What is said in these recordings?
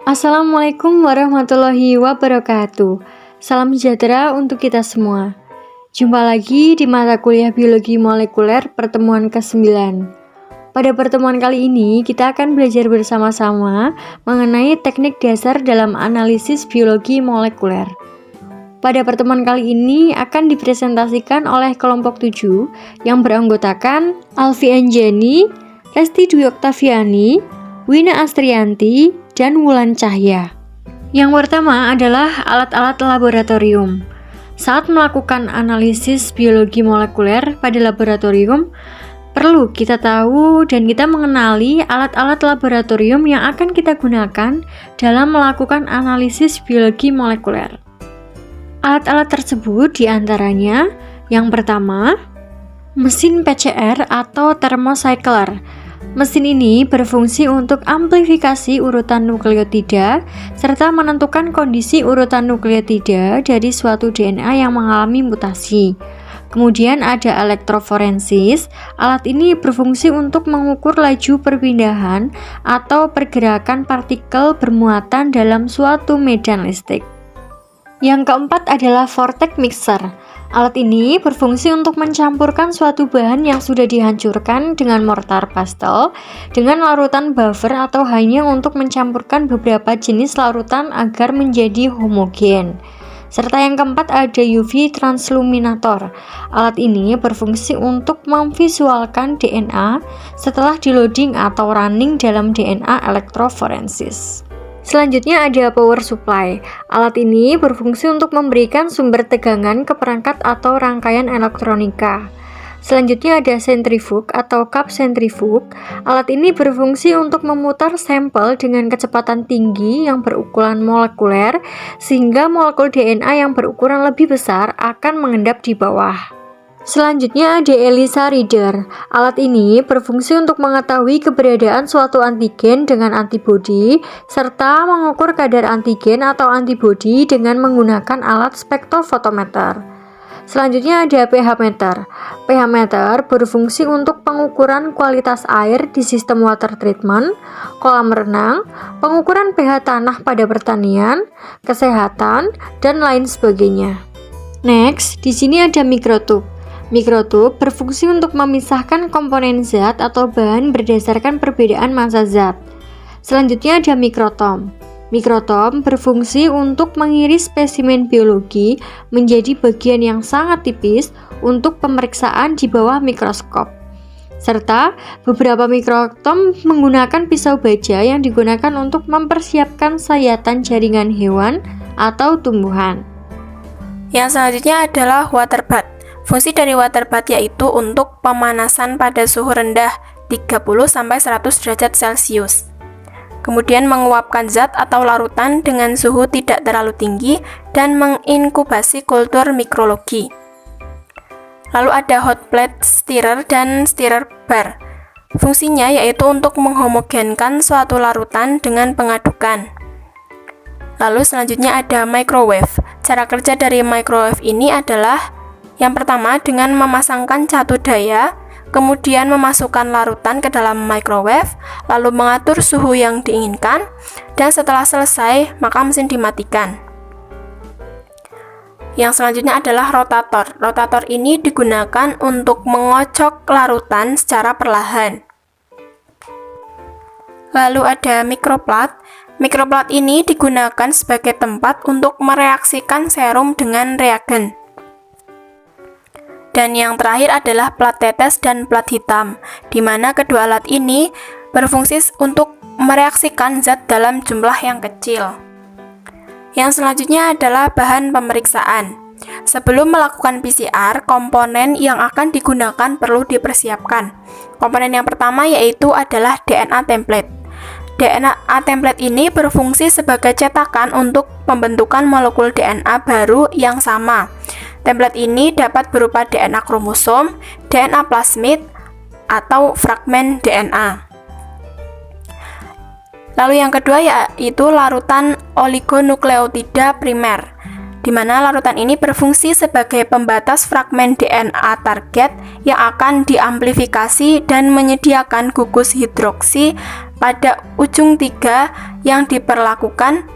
Assalamualaikum warahmatullahi wabarakatuh. Salam sejahtera untuk kita semua. Jumpa lagi di mata kuliah Biologi Molekuler pertemuan ke-9. Pada pertemuan kali ini, kita akan belajar bersama-sama mengenai teknik dasar dalam analisis biologi molekuler. Pada pertemuan kali ini akan dipresentasikan oleh kelompok 7 yang beranggotakan Alfi Anjani, Resti Dwi Oktaviani, Wina Astrianti, dan Wulan Cahya. Yang pertama adalah alat-alat laboratorium. Saat melakukan analisis biologi molekuler pada laboratorium, perlu kita tahu dan kita mengenali alat-alat laboratorium yang akan kita gunakan dalam melakukan analisis biologi molekuler. Alat-alat tersebut diantaranya, yang pertama, mesin PCR atau thermocycler. Mesin ini berfungsi untuk amplifikasi urutan nukleotida serta menentukan kondisi urutan nukleotida dari suatu DNA yang mengalami mutasi. Kemudian ada elektroforensis. Alat ini berfungsi untuk mengukur laju perpindahan atau pergerakan partikel bermuatan dalam suatu medan listrik. Yang keempat adalah vortex mixer. Alat ini berfungsi untuk mencampurkan suatu bahan yang sudah dihancurkan dengan mortar pastel dengan larutan buffer atau hanya untuk mencampurkan beberapa jenis larutan agar menjadi homogen. Serta yang keempat ada UV transluminator. Alat ini berfungsi untuk memvisualkan DNA setelah di-loading atau running dalam DNA elektroforensis. Selanjutnya ada power supply. Alat ini berfungsi untuk memberikan sumber tegangan ke perangkat atau rangkaian elektronika. Selanjutnya ada centrifuge atau cup centrifuge. Alat ini berfungsi untuk memutar sampel dengan kecepatan tinggi yang berukuran molekuler sehingga molekul DNA yang berukuran lebih besar akan mengendap di bawah. Selanjutnya ada ELISA reader. Alat ini berfungsi untuk mengetahui keberadaan suatu antigen dengan antibodi serta mengukur kadar antigen atau antibodi dengan menggunakan alat spektrofotometer. Selanjutnya ada pH meter. pH meter berfungsi untuk pengukuran kualitas air di sistem water treatment, kolam renang, pengukuran pH tanah pada pertanian, kesehatan, dan lain sebagainya. Next, di sini ada mikrotube. Mikrotube berfungsi untuk memisahkan komponen zat atau bahan berdasarkan perbedaan massa zat. Selanjutnya ada mikrotom. Mikrotom berfungsi untuk mengiris spesimen biologi menjadi bagian yang sangat tipis untuk pemeriksaan di bawah mikroskop. Serta beberapa mikrotom menggunakan pisau baja yang digunakan untuk mempersiapkan sayatan jaringan hewan atau tumbuhan. Yang selanjutnya adalah water bath. Fungsi dari water bath yaitu untuk pemanasan pada suhu rendah 30-100 derajat Celcius. Kemudian menguapkan zat atau larutan dengan suhu tidak terlalu tinggi dan menginkubasi kultur mikrologi. Lalu ada hot plate stirrer dan stirrer bar. Fungsinya yaitu untuk menghomogenkan suatu larutan dengan pengadukan. Lalu selanjutnya ada microwave. Cara kerja dari microwave ini adalah yang pertama dengan memasangkan catu daya, kemudian memasukkan larutan ke dalam microwave, lalu mengatur suhu yang diinginkan, dan setelah selesai maka mesin dimatikan. Yang selanjutnya adalah rotator. Rotator ini digunakan untuk mengocok larutan secara perlahan. Lalu ada microplat. Microplat ini digunakan sebagai tempat untuk mereaksikan serum dengan reagen. Dan yang terakhir adalah plat tetes dan plat hitam, di mana kedua alat ini berfungsi untuk mereaksikan zat dalam jumlah yang kecil. Yang selanjutnya adalah bahan pemeriksaan. Sebelum melakukan PCR, komponen yang akan digunakan perlu dipersiapkan. Komponen yang pertama yaitu adalah DNA template. DNA template ini berfungsi sebagai cetakan untuk pembentukan molekul DNA baru yang sama. Template ini dapat berupa DNA kromosom, DNA plasmid, atau fragmen DNA. Lalu yang kedua yaitu larutan oligonukleotida primer, di mana larutan ini berfungsi sebagai pembatas fragmen DNA target yang akan diamplifikasi dan menyediakan gugus hidroksi pada ujung 3 yang diperlukan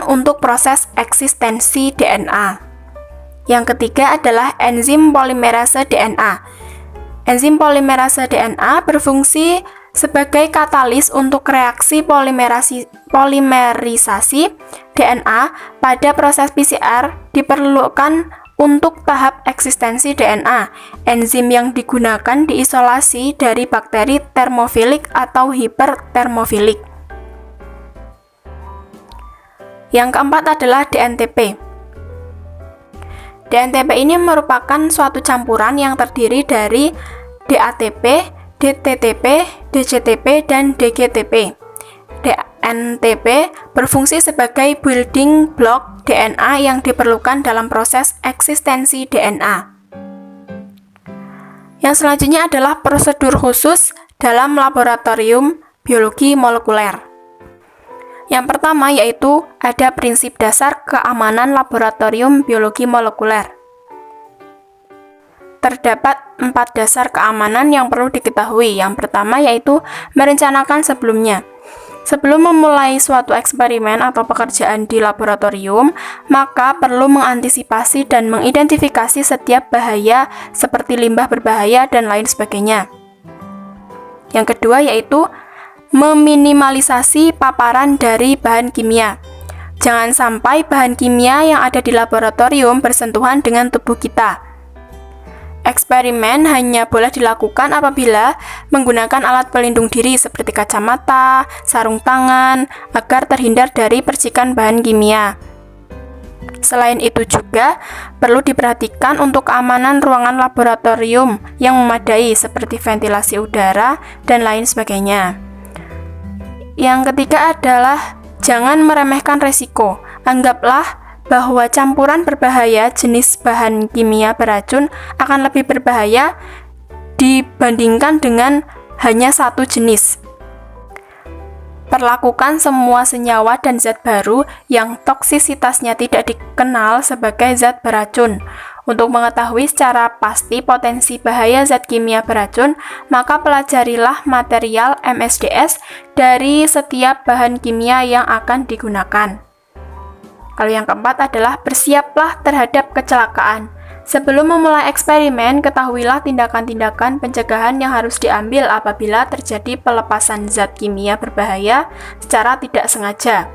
untuk proses eksistensi DNA. Yang ketiga adalah enzim polimerase DNA. Enzim polimerase DNA berfungsi sebagai katalis untuk reaksi polimerisasi DNA pada proses PCR diperlukan untuk tahap eksistensi DNA. Enzim yang digunakan diisolasi dari bakteri termofilik atau hipertermofilik. Yang keempat adalah DNTP. DNTP ini merupakan suatu campuran yang terdiri dari DATP, DTTP, DCTP, dan DGTP. DNTP berfungsi sebagai building block DNA yang diperlukan dalam proses eksistensi DNA. Yang selanjutnya adalah prosedur khusus dalam laboratorium biologi molekuler. Yang pertama yaitu ada prinsip dasar keamanan laboratorium biologi molekuler. Terdapat 4 dasar keamanan yang perlu diketahui. Yang pertama yaitu merencanakan sebelumnya. Sebelum memulai suatu eksperimen atau pekerjaan di laboratorium, maka perlu mengantisipasi dan mengidentifikasi setiap bahaya seperti limbah berbahaya dan lain sebagainya. Yang kedua yaitu meminimalisasi paparan dari bahan kimia. Jangan sampai bahan kimia yang ada di laboratorium bersentuhan dengan tubuh kita. Eksperimen hanya boleh dilakukan apabila menggunakan alat pelindung diri seperti kacamata, sarung tangan, agar terhindar dari percikan bahan kimia. Selain itu juga perlu diperhatikan untuk keamanan ruangan laboratorium yang memadai seperti ventilasi udara dan lain sebagainya. Yang ketiga adalah jangan meremehkan resiko. Anggaplah bahwa campuran berbahaya jenis bahan kimia beracun akan lebih berbahaya dibandingkan dengan hanya satu jenis. Perlakukan semua senyawa dan zat baru yang toksisitasnya tidak dikenal sebagai zat beracun. Untuk mengetahui secara pasti potensi bahaya zat kimia beracun, maka pelajarilah material MSDS dari setiap bahan kimia yang akan digunakan. Lalu yang keempat adalah bersiaplah terhadap kecelakaan. Sebelum memulai eksperimen, ketahuilah tindakan-tindakan pencegahan yang harus diambil apabila terjadi pelepasan zat kimia berbahaya secara tidak sengaja.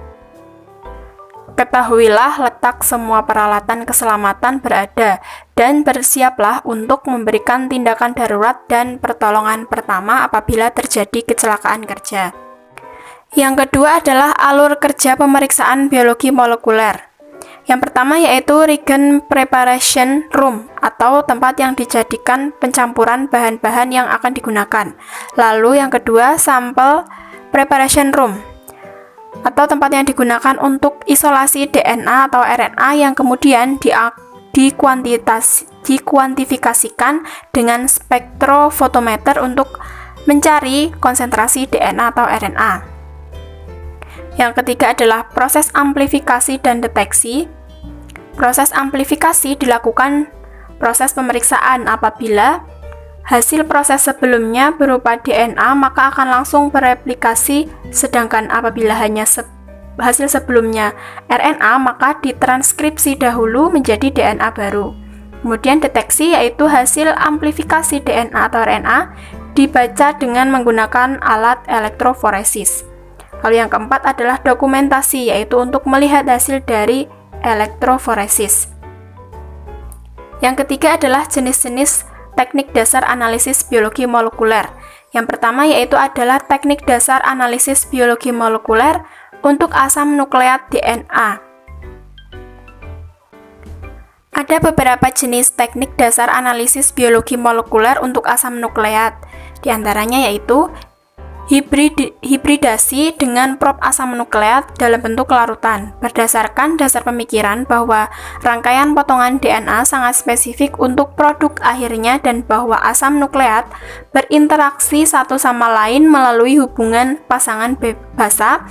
Ketahuilah letak semua peralatan keselamatan berada dan bersiaplah untuk memberikan tindakan darurat dan pertolongan pertama apabila terjadi kecelakaan kerja. Yang kedua adalah alur kerja pemeriksaan biologi molekuler. Yang pertama yaitu reagent preparation room atau tempat yang dijadikan pencampuran bahan-bahan yang akan digunakan. Lalu yang kedua sample preparation room atau tempat yang digunakan untuk isolasi DNA atau RNA yang kemudian dikuantifikasikan dengan spektrofotometer untuk mencari konsentrasi DNA atau RNA. Yang ketiga adalah proses amplifikasi dan deteksi. Proses amplifikasi dilakukan proses pemeriksaan apabila hasil proses sebelumnya berupa DNA maka akan langsung bereplikasi, sedangkan apabila hanya hasil sebelumnya RNA maka ditranskripsi dahulu menjadi DNA baru. Kemudian deteksi yaitu hasil amplifikasi DNA atau RNA dibaca dengan menggunakan alat elektroforesis. Lalu yang keempat adalah dokumentasi yaitu untuk melihat hasil dari elektroforesis. Yang ketiga adalah jenis-jenis teknik dasar analisis biologi molekuler. Yang pertama yaitu adalah teknik dasar analisis biologi molekuler untuk asam nukleat DNA. Ada beberapa jenis teknik dasar analisis biologi molekuler untuk asam nukleat. Di antaranya yaitu hibridasi dengan prob asam nukleat dalam bentuk larutan. Berdasarkan dasar pemikiran bahwa rangkaian potongan DNA sangat spesifik untuk produk akhirnya dan bahwa asam nukleat berinteraksi satu sama lain melalui hubungan pasangan basa,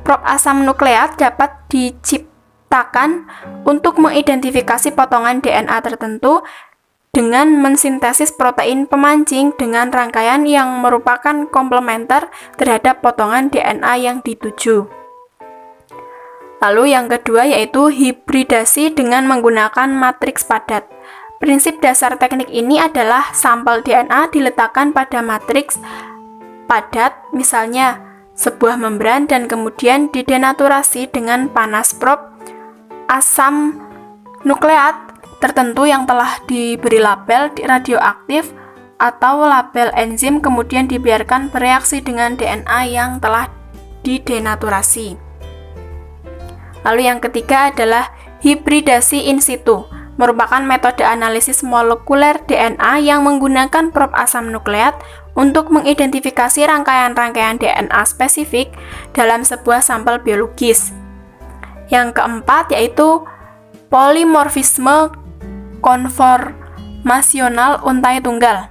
prob asam nukleat dapat diciptakan untuk mengidentifikasi potongan DNA tertentu dengan mensintesis protein pemancing dengan rangkaian yang merupakan komplementer terhadap potongan DNA yang dituju. Lalu yang kedua yaitu hibridasi dengan menggunakan matriks padat. Prinsip dasar teknik ini adalah sampel DNA diletakkan pada matriks padat, misalnya sebuah membran, dan kemudian didenaturasi dengan panas probe asam nukleat tertentu yang telah diberi label radioaktif atau label enzim, kemudian dibiarkan bereaksi dengan DNA yang telah didenaturasi. Lalu yang ketiga adalah hibridasi in situ, merupakan metode analisis molekuler DNA yang menggunakan probe asam nukleat untuk mengidentifikasi rangkaian-rangkaian DNA spesifik dalam sebuah sampel biologis. Yang keempat yaitu polimorfisme konformasional untai tunggal.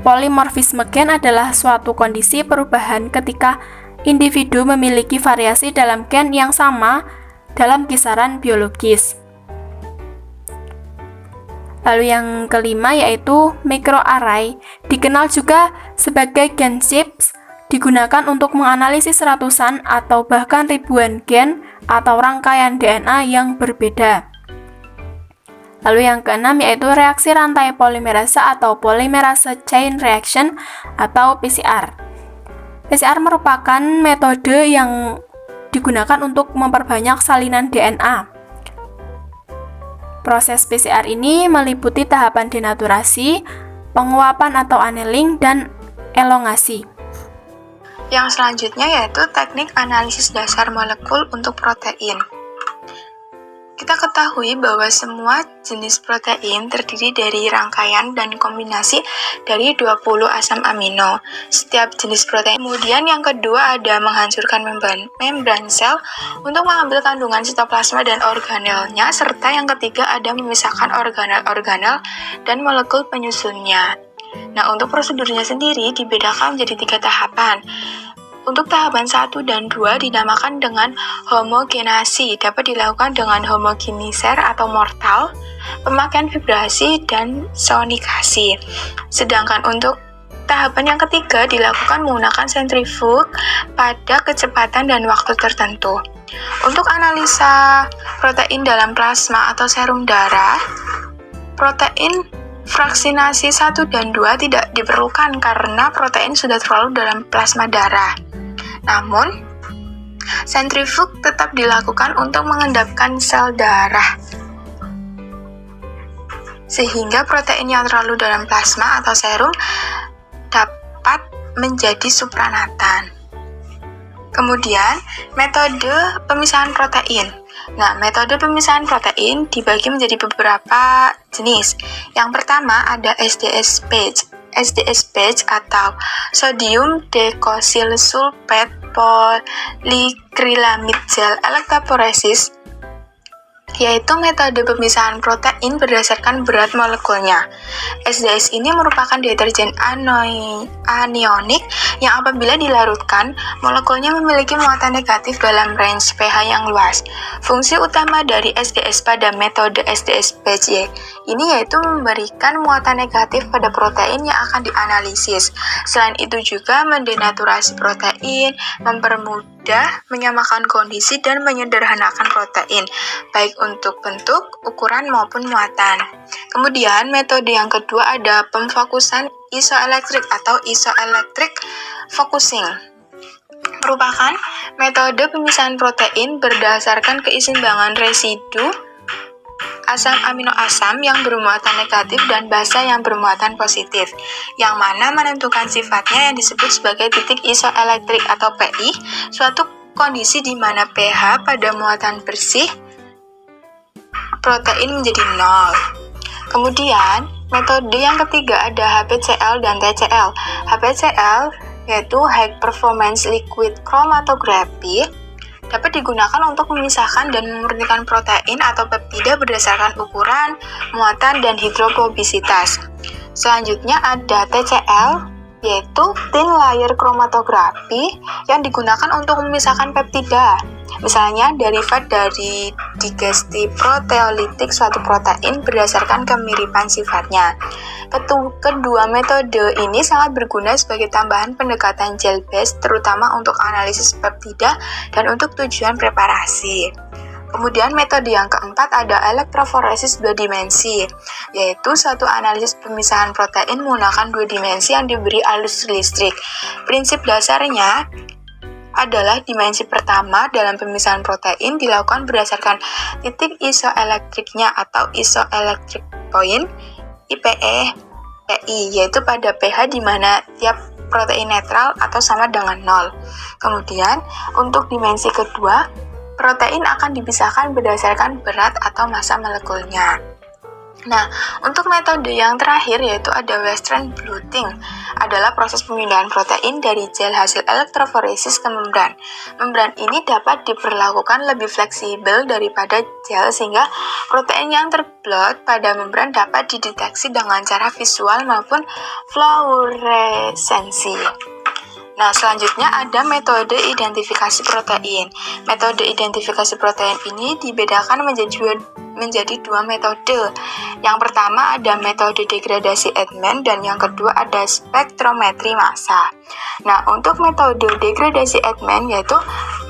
Polimorfisme gen adalah suatu kondisi perubahan ketika individu memiliki variasi dalam gen yang sama dalam kisaran biologis. Lalu yang kelima yaitu microarray, dikenal juga sebagai gen chips, digunakan untuk menganalisis ratusan atau bahkan ribuan gen atau rangkaian DNA yang berbeda. Lalu yang keenam yaitu reaksi rantai polimerase atau polymerase chain reaction atau PCR. PCR merupakan metode yang digunakan untuk memperbanyak salinan DNA. Proses PCR ini meliputi tahapan denaturasi, penguapan atau annealing, dan elongasi. Yang selanjutnya yaitu teknik analisis dasar molekul untuk protein. Kita ketahui bahwa semua jenis protein terdiri dari rangkaian dan kombinasi dari 20 asam amino. Setiap jenis protein. Kemudian yang kedua ada menghancurkan membran sel untuk mengambil kandungan sitoplasma dan organelnya, serta yang ketiga ada memisahkan organel-organel dan molekul penyusunnya. Nah, untuk prosedurnya sendiri dibedakan menjadi 3 tahapan. Untuk tahapan 1 dan 2 dinamakan dengan homogenasi, dapat dilakukan dengan homogenizer atau mortal, pemakaian vibrasi, dan sonikasi. Sedangkan untuk tahapan yang ketiga dilakukan menggunakan sentrifug pada kecepatan dan waktu tertentu. Untuk analisa protein dalam plasma atau serum darah, protein fraksinasi 1 dan 2 tidak diperlukan karena protein sudah terlalu dalam plasma darah. Namun, sentrifug tetap dilakukan untuk mengendapkan sel darah, sehingga protein yang terlalu dalam plasma atau serum dapat menjadi supranatan. Kemudian, metode pemisahan protein. Nah, metode pemisahan protein dibagi menjadi beberapa jenis. Yang pertama ada SDS page atau sodium decosyl sulfate polykrilamid gel electrophoresis, yaitu metode pemisahan protein berdasarkan berat molekulnya. SDS ini merupakan deterjen anionik yang apabila dilarutkan, molekulnya memiliki muatan negatif dalam range pH yang luas. Fungsi utama dari SDS pada metode SDS page ini yaitu memberikan muatan negatif pada protein yang akan dianalisis. Selain itu juga mendenaturasi protein, mempermudah menyamakan kondisi dan menyederhanakan protein, baik untuk bentuk, ukuran maupun muatan. Kemudian metode yang kedua ada pemfokusan isoelektrik atau isoelectric focusing. Merupakan metode pemisahan protein berdasarkan keseimbangan residu asam amino asam yang bermuatan negatif dan basa yang bermuatan positif, yang mana menentukan sifatnya yang disebut sebagai titik isoelektrik atau PI, suatu kondisi di mana pH pada muatan bersih protein menjadi 0. Kemudian, metode yang ketiga ada HPCl dan TCl. HPCl yaitu High Performance Liquid Chromatography, dapat digunakan untuk memisahkan dan memurnikan protein atau peptida berdasarkan ukuran, muatan, dan hidrofobisitas. Selanjutnya ada TCl, yaitu Thin Layer Chromatography yang digunakan untuk memisahkan peptida Misalnya, derivat dari digestiproteolitik suatu protein berdasarkan kemiripan sifatnya. Kedua metode ini sangat berguna sebagai tambahan pendekatan gel-based, terutama untuk analisis peptida dan untuk tujuan preparasi. Kemudian metode yang keempat ada elektroforesis 2 dimensi, yaitu suatu analisis pemisahan protein menggunakan 2 dimensi yang diberi arus listrik. Prinsip dasarnya adalah dimensi pertama dalam pemisahan protein dilakukan berdasarkan titik isoelektriknya atau isoelectric point IPE PI, yaitu pada pH di mana tiap protein netral atau sama dengan 0. Kemudian untuk dimensi kedua, protein akan dipisahkan berdasarkan berat atau massa molekulnya. Nah, untuk metode yang terakhir yaitu ada Western blotting, adalah proses pemindahan protein dari gel hasil elektroforesis ke membran. Membran ini dapat diperlakukan lebih fleksibel daripada gel sehingga protein yang terblot pada membran dapat dideteksi dengan cara visual maupun fluoresensi. Nah, selanjutnya ada metode identifikasi protein. Metode identifikasi protein ini dibedakan menjadi dua metode. Yang pertama ada metode degradasi Edman dan yang kedua ada spektrometri massa. Nah, untuk metode degradasi Edman yaitu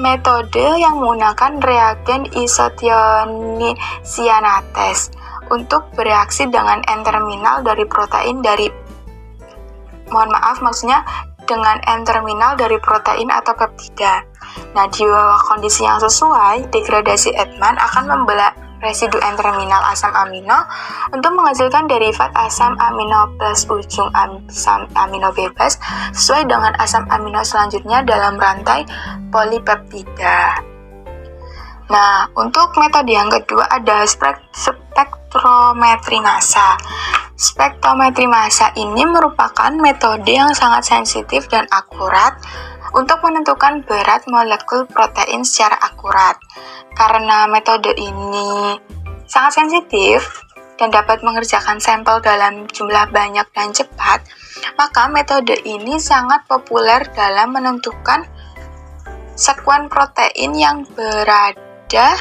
metode yang menggunakan reagen isotionicyanatase untuk bereaksi dengan N-terminal dari protein dengan N-terminal dari protein atau peptida. Nah, di bawah kondisi yang sesuai, degradasi Edman akan membelah residu N-terminal asam amino untuk menghasilkan derivat asam amino plus ujung asam amino bebas sesuai dengan asam amino selanjutnya dalam rantai polipeptida. Nah, untuk metode yang kedua ada spektrometri massa. Spektrometri massa ini merupakan metode yang sangat sensitif dan akurat untuk menentukan berat molekul protein secara akurat. Karena metode ini sangat sensitif dan dapat mengerjakan sampel dalam jumlah banyak dan cepat, maka metode ini sangat populer dalam menentukan sekuen protein yang berada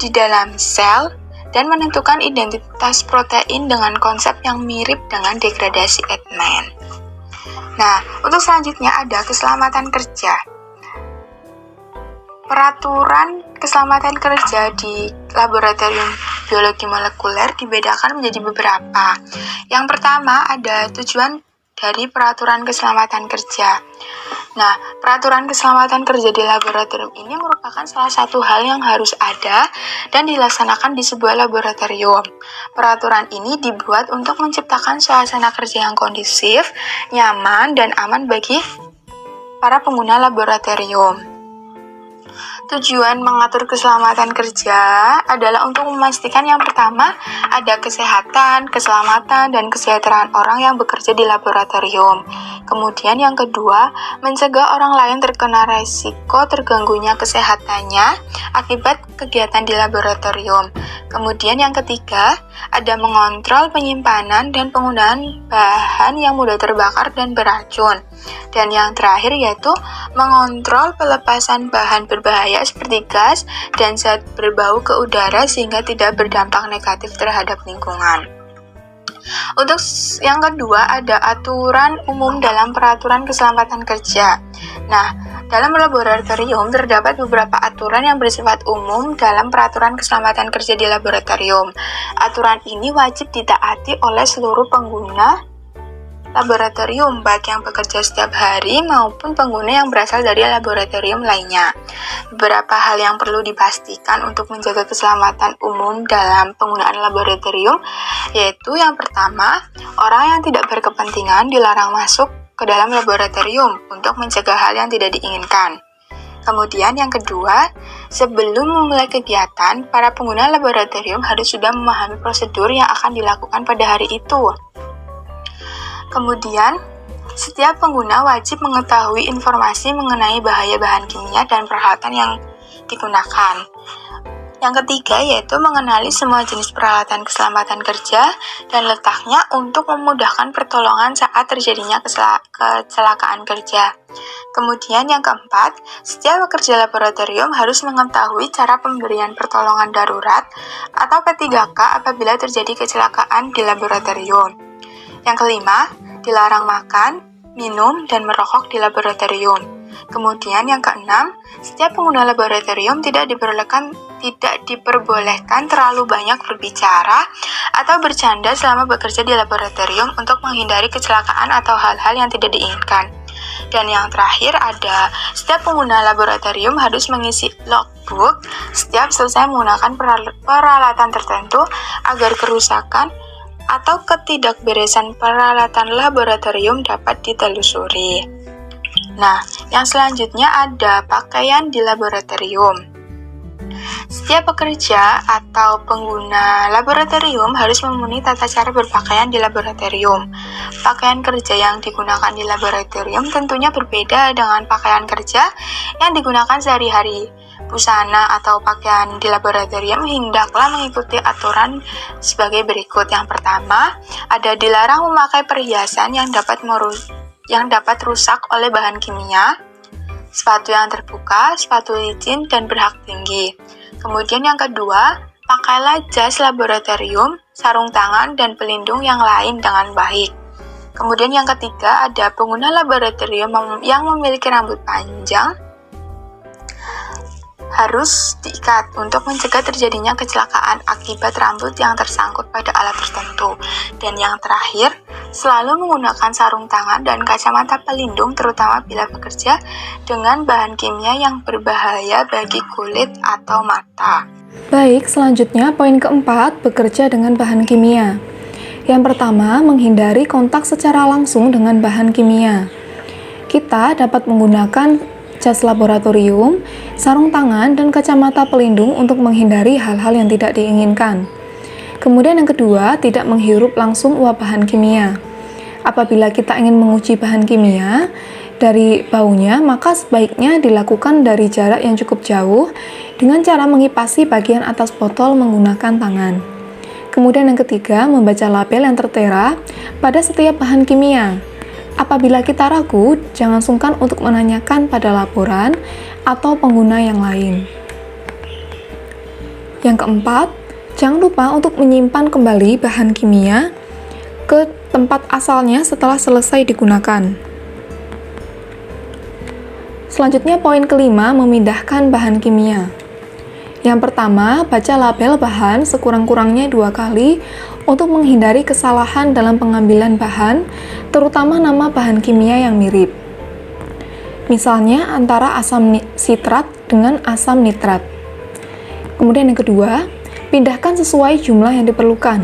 di dalam sel dan menentukan identitas protein dengan konsep yang mirip dengan degradasi Edman. Nah, untuk selanjutnya ada keselamatan kerja. Peraturan keselamatan kerja di laboratorium biologi molekuler dibedakan menjadi beberapa. Yang pertama ada tujuan dari peraturan keselamatan kerja. Nah, peraturan keselamatan kerja di laboratorium ini merupakan salah satu hal yang harus ada dan dilaksanakan di sebuah laboratorium. Peraturan ini dibuat untuk menciptakan suasana kerja yang kondusif, nyaman, dan aman bagi para pengguna laboratorium. Tujuan mengatur keselamatan kerja adalah untuk memastikan yang pertama ada kesehatan, keselamatan, dan kesejahteraan orang yang bekerja di laboratorium. Kemudian yang kedua, mencegah orang lain terkena risiko terganggunya kesehatannya akibat kegiatan di laboratorium. Kemudian yang ketiga, ada mengontrol penyimpanan dan penggunaan bahan yang mudah terbakar dan beracun. Dan yang terakhir yaitu mengontrol pelepasan bahan berbahaya seperti gas dan zat berbau ke udara sehingga tidak berdampak negatif terhadap lingkungan. Untuk yang kedua ada aturan umum dalam peraturan keselamatan kerja. Nah, dalam laboratorium terdapat beberapa aturan yang bersifat umum dalam peraturan keselamatan kerja di laboratorium. Aturan ini wajib ditaati oleh seluruh pengguna laboratorium, baik yang bekerja setiap hari maupun pengguna yang berasal dari laboratorium lainnya. Beberapa hal yang perlu dipastikan untuk menjaga keselamatan umum dalam penggunaan laboratorium, yaitu yang pertama, orang yang tidak berkepentingan dilarang masuk ke dalam laboratorium untuk mencegah hal yang tidak diinginkan. Kemudian yang kedua, sebelum memulai kegiatan, para pengguna laboratorium harus sudah memahami prosedur yang akan dilakukan pada hari itu. Kemudian, setiap pengguna wajib mengetahui informasi mengenai bahaya bahan kimia dan peralatan yang digunakan. Yang ketiga yaitu mengenali semua jenis peralatan keselamatan kerja dan letaknya untuk memudahkan pertolongan saat terjadinya kecelakaan kerja. Kemudian yang keempat, setiap pekerja laboratorium harus mengetahui cara pemberian pertolongan darurat atau P3K apabila terjadi kecelakaan di laboratorium. Yang kelima, dilarang makan, minum, dan merokok di laboratorium. Kemudian yang keenam, setiap pengguna laboratorium tidak diperbolehkan terlalu banyak berbicara atau bercanda selama bekerja di laboratorium untuk menghindari kecelakaan atau hal-hal yang tidak diinginkan. Dan yang terakhir ada, setiap pengguna laboratorium harus mengisi logbook setiap selesai menggunakan peralatan tertentu agar kerusakan atau ketidakberesan peralatan laboratorium dapat ditelusuri. Nah, yang selanjutnya ada pakaian di laboratorium. Setiap pekerja atau pengguna laboratorium harus memenuhi tata cara berpakaian di laboratorium. Pakaian kerja yang digunakan di laboratorium tentunya berbeda dengan pakaian kerja yang digunakan sehari-hari. Busana atau pakaian di laboratorium hendaklah mengikuti aturan sebagai berikut. Yang pertama, ada dilarang memakai perhiasan yang dapat rusak oleh bahan kimia, sepatu yang terbuka, sepatu licin, dan berhak tinggi. Kemudian yang kedua, pakailah jas laboratorium, sarung tangan, dan pelindung yang lain dengan baik. Kemudian yang ketiga, ada pengguna laboratorium yang memiliki rambut panjang harus diikat untuk mencegah terjadinya kecelakaan akibat rambut yang tersangkut pada alat tertentu. Dan yang terakhir, selalu menggunakan sarung tangan dan kacamata pelindung terutama bila bekerja dengan bahan kimia yang berbahaya bagi kulit atau mata. Baik, selanjutnya poin keempat, bekerja dengan bahan kimia. Yang pertama, menghindari kontak secara langsung dengan bahan kimia. Kita dapat menggunakan jas laboratorium, sarung tangan, dan kacamata pelindung untuk menghindari hal-hal yang tidak diinginkan. Kemudian yang kedua, tidak menghirup langsung uap bahan kimia. Apabila kita ingin menguji bahan kimia dari baunya, maka sebaiknya dilakukan dari jarak yang cukup jauh dengan cara mengipasi bagian atas botol menggunakan tangan. Kemudian yang ketiga, membaca label yang tertera pada setiap bahan kimia. Apabila kita ragu, jangan sungkan untuk menanyakan pada laboran atau pengguna yang lain. Yang keempat, jangan lupa untuk menyimpan kembali bahan kimia ke tempat asalnya setelah selesai digunakan. Selanjutnya poin kelima, memindahkan bahan kimia. Yang pertama, baca label bahan sekurang-kurangnya 2 kali untuk menghindari kesalahan dalam pengambilan bahan, terutama nama bahan kimia yang mirip. Misalnya antara asam sitrat dengan asam nitrat. Kemudian yang kedua, pindahkan sesuai jumlah yang diperlukan.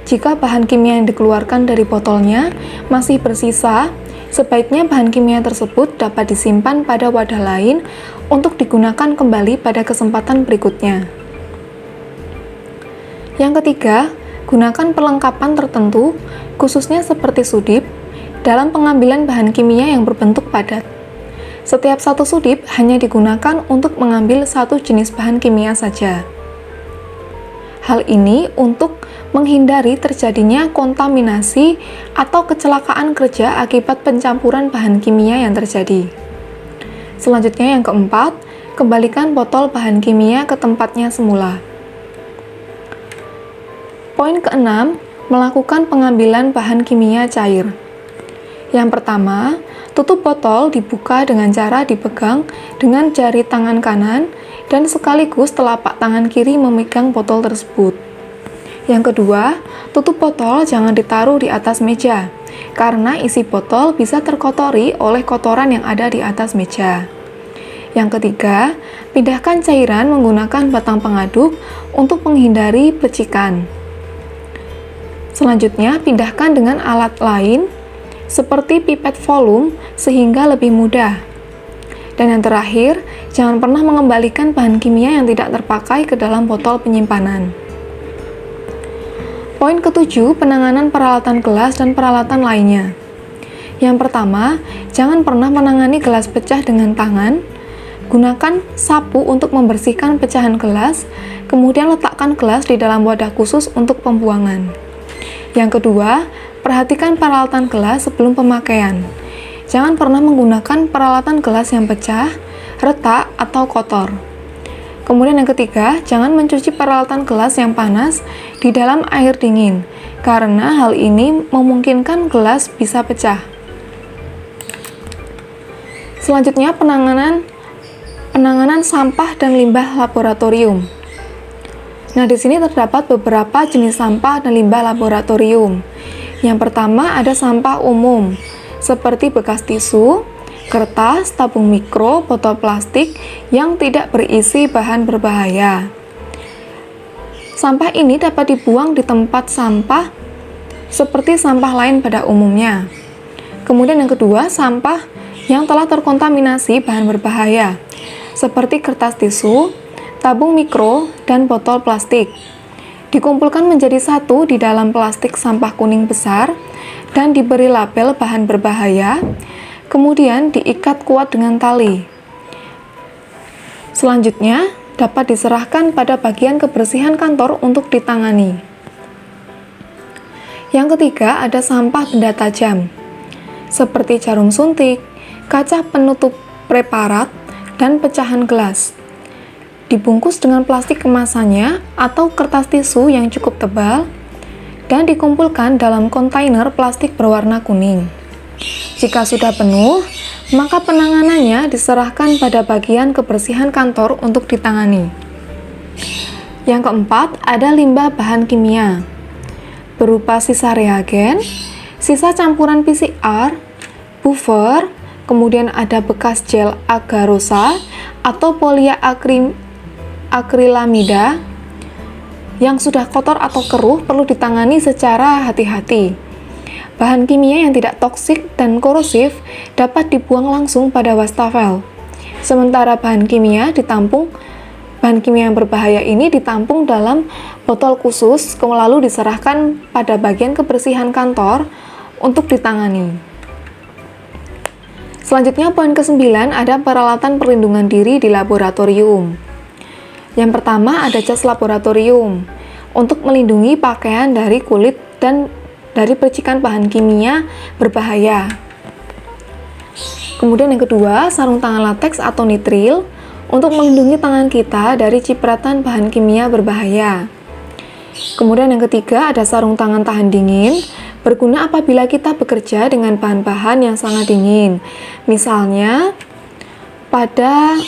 Jika bahan kimia yang dikeluarkan dari botolnya masih bersisa, sebaiknya bahan kimia tersebut dapat disimpan pada wadah lain untuk digunakan kembali pada kesempatan berikutnya. Yang ketiga, gunakan perlengkapan tertentu, khususnya seperti sudip, dalam pengambilan bahan kimia yang berbentuk padat. Setiap satu sudip hanya digunakan untuk mengambil satu jenis bahan kimia saja. Hal ini untuk menghindari terjadinya kontaminasi atau kecelakaan kerja akibat pencampuran bahan kimia yang terjadi. Selanjutnya yang keempat, kembalikan botol bahan kimia ke tempatnya semula. Poin keenam, melakukan pengambilan bahan kimia cair. Yang pertama, tutup botol dibuka dengan cara dipegang dengan jari tangan kanan dan sekaligus telapak tangan kiri memegang botol tersebut. Yang kedua, tutup botol jangan ditaruh di atas meja, karena isi botol bisa terkotori oleh kotoran yang ada di atas meja. Yang ketiga, pindahkan cairan menggunakan batang pengaduk untuk menghindari percikan. Selanjutnya, pindahkan dengan alat lain seperti pipet volume sehingga lebih mudah. Dan yang terakhir, jangan pernah mengembalikan bahan kimia yang tidak terpakai ke dalam botol penyimpanan. Poin ketujuh, penanganan peralatan gelas dan peralatan lainnya. Yang pertama, jangan pernah menangani gelas pecah dengan tangan. Gunakan sapu untuk membersihkan pecahan gelas, kemudian letakkan gelas di dalam wadah khusus untuk pembuangan. Yang kedua, perhatikan peralatan gelas sebelum pemakaian. Jangan pernah menggunakan peralatan gelas yang pecah, retak, atau kotor. Kemudian yang ketiga, jangan mencuci peralatan gelas yang panas di dalam air dingin, karena hal ini memungkinkan gelas bisa pecah. Selanjutnya, penanganan sampah dan limbah laboratorium. Nah, di sini terdapat beberapa jenis sampah dan limbah laboratorium. Yang pertama ada sampah umum, seperti bekas tisu, kertas, tabung mikro, botol plastik yang tidak berisi bahan berbahaya. Sampah ini dapat dibuang di tempat sampah seperti sampah lain pada umumnya. Kemudian yang kedua, sampah yang telah terkontaminasi bahan berbahaya, seperti kertas tisu, tabung mikro, dan botol plastik. Dikumpulkan menjadi satu di dalam plastik sampah kuning besar dan diberi label bahan berbahaya, kemudian diikat kuat dengan tali. Selanjutnya, dapat diserahkan pada bagian kebersihan kantor untuk ditangani. Yang ketiga, ada sampah benda tajam, seperti jarum suntik, kaca penutup preparat, dan pecahan gelas. Dibungkus dengan plastik kemasannya atau kertas tisu yang cukup tebal, dan dikumpulkan dalam kontainer plastik berwarna kuning. Jika sudah penuh, maka penanganannya diserahkan pada bagian kebersihan kantor untuk ditangani. Yang keempat, ada limbah bahan kimia, berupa sisa reagen, sisa campuran PCR, buffer, kemudian ada bekas gel agarosa atau akrilamida yang sudah kotor atau keruh perlu ditangani secara hati-hati. Bahan kimia yang tidak toksik dan korosif dapat dibuang langsung pada wastafel. Sementara bahan kimia yang berbahaya ini ditampung dalam botol khusus, lalu diserahkan pada bagian kebersihan kantor untuk ditangani. Selanjutnya poin ke-9 ada peralatan perlindungan diri di laboratorium. Yang pertama ada jas laboratorium untuk melindungi pakaian dari kulit dan dari percikan bahan kimia berbahaya. Kemudian yang kedua, sarung tangan lateks atau nitril untuk melindungi tangan kita dari cipratan bahan kimia berbahaya. Kemudian yang ketiga, ada sarung tangan tahan dingin, berguna apabila kita bekerja dengan bahan-bahan yang sangat dingin. Misalnya, pada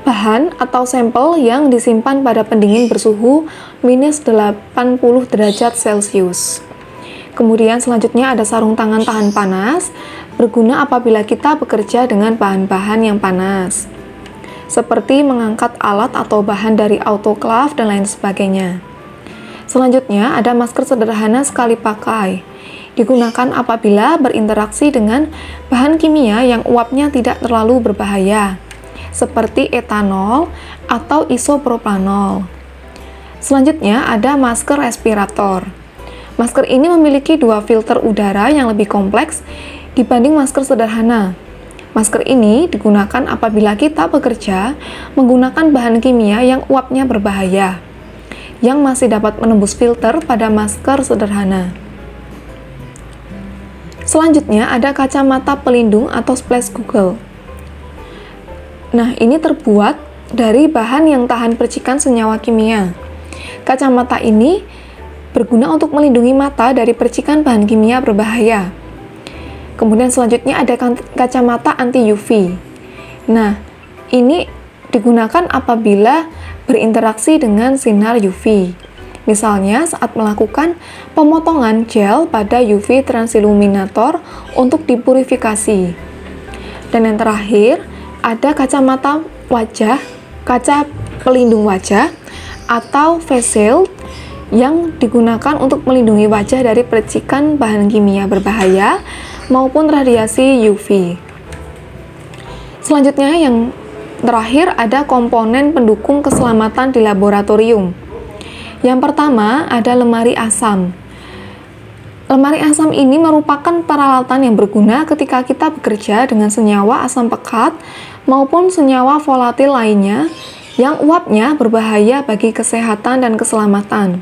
bahan atau sampel yang disimpan pada pendingin bersuhu minus 80 derajat Celcius. Kemudian selanjutnya ada sarung tangan tahan panas, berguna apabila kita bekerja dengan bahan-bahan yang panas, seperti mengangkat alat atau bahan dari autoclave dan lain sebagainya. Selanjutnya ada masker sederhana sekali pakai, digunakan apabila berinteraksi dengan bahan kimia yang uapnya tidak terlalu berbahaya, seperti etanol atau isopropanol. Selanjutnya ada masker respirator. Masker ini memiliki dua filter udara yang lebih kompleks dibanding masker sederhana. Masker ini digunakan apabila kita bekerja menggunakan bahan kimia yang uapnya berbahaya, yang masih dapat menembus filter pada masker sederhana. Selanjutnya ada kacamata pelindung atau splash goggle. Nah, ini terbuat dari bahan yang tahan percikan senyawa kimia. Kacamata ini berguna untuk melindungi mata dari percikan bahan kimia berbahaya. Kemudian selanjutnya ada kacamata anti UV. Nah, ini digunakan apabila berinteraksi dengan sinar UV. Misalnya saat melakukan pemotongan gel pada UV transilluminator untuk dipurifikasi. Dan yang terakhir, ada kacamata wajah, kaca pelindung wajah atau face shield yang digunakan untuk melindungi wajah dari percikan bahan kimia berbahaya maupun radiasi UV. Selanjutnya yang terakhir ada komponen pendukung keselamatan di laboratorium. Yang pertama ada lemari asam. Lemari asam ini merupakan peralatan yang berguna ketika kita bekerja dengan senyawa asam pekat maupun senyawa volatil lainnya yang uapnya berbahaya bagi kesehatan dan keselamatan.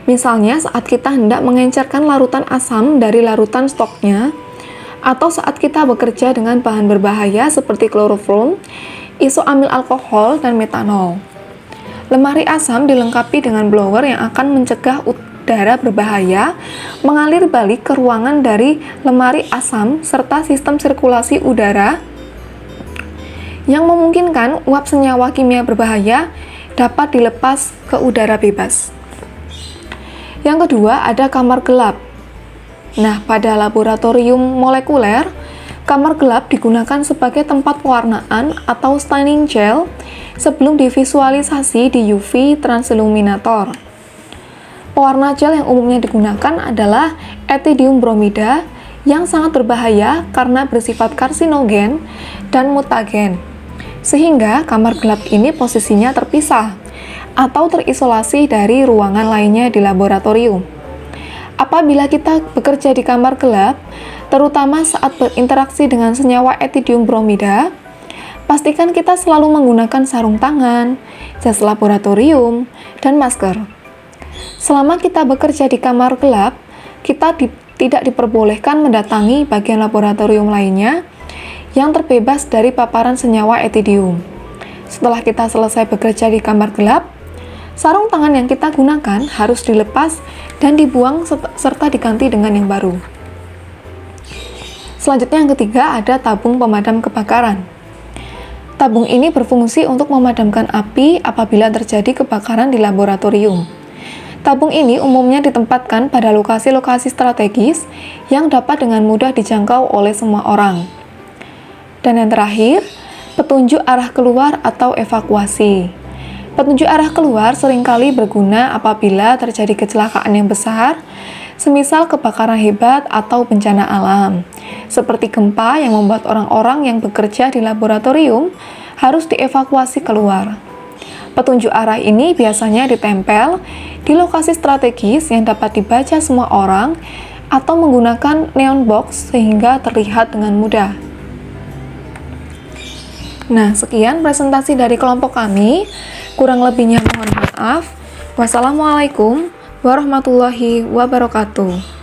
Misalnya saat kita hendak mengencerkan larutan asam dari larutan stoknya, atau saat kita bekerja dengan bahan berbahaya seperti kloroform, isoamil alkohol, dan metanol. Lemari asam dilengkapi dengan blower yang akan mencegah udara berbahaya mengalir balik ke ruangan dari lemari asam serta sistem sirkulasi udara yang memungkinkan uap senyawa kimia berbahaya dapat dilepas ke udara bebas. Yang kedua, ada kamar gelap. Nah, pada laboratorium molekuler, kamar gelap digunakan sebagai tempat pewarnaan atau staining gel sebelum divisualisasi di UV transilluminator. Pewarna gel yang umumnya digunakan adalah ethidium bromida yang sangat berbahaya karena bersifat karsinogen dan mutagen. Sehingga kamar gelap ini posisinya terpisah atau terisolasi dari ruangan lainnya di laboratorium. Apabila kita bekerja di kamar gelap, terutama saat berinteraksi dengan senyawa ethidium bromida, pastikan kita selalu menggunakan sarung tangan, jas laboratorium, dan masker. Selama kita bekerja di kamar gelap, kita tidak diperbolehkan mendatangi bagian laboratorium lainnya yang terbebas dari paparan senyawa ethidium. Setelah kita selesai bekerja di kamar gelap, sarung tangan yang kita gunakan harus dilepas dan dibuang serta diganti dengan yang baru. Selanjutnya yang ketiga ada tabung pemadam kebakaran. Tabung ini berfungsi untuk memadamkan api apabila terjadi kebakaran di laboratorium. Tabung ini umumnya ditempatkan pada lokasi-lokasi strategis yang dapat dengan mudah dijangkau oleh semua orang. Dan yang terakhir, petunjuk arah keluar atau evakuasi. Petunjuk arah keluar seringkali berguna apabila terjadi kecelakaan yang besar, semisal kebakaran hebat atau bencana alam, seperti gempa yang membuat orang-orang yang bekerja di laboratorium harus dievakuasi keluar. Petunjuk arah ini biasanya ditempel di lokasi strategis yang dapat dibaca semua orang atau menggunakan neon box sehingga terlihat dengan mudah. Nah, sekian presentasi dari kelompok kami. Kurang lebihnya mohon maaf. Wassalamualaikum warahmatullahi wabarakatuh.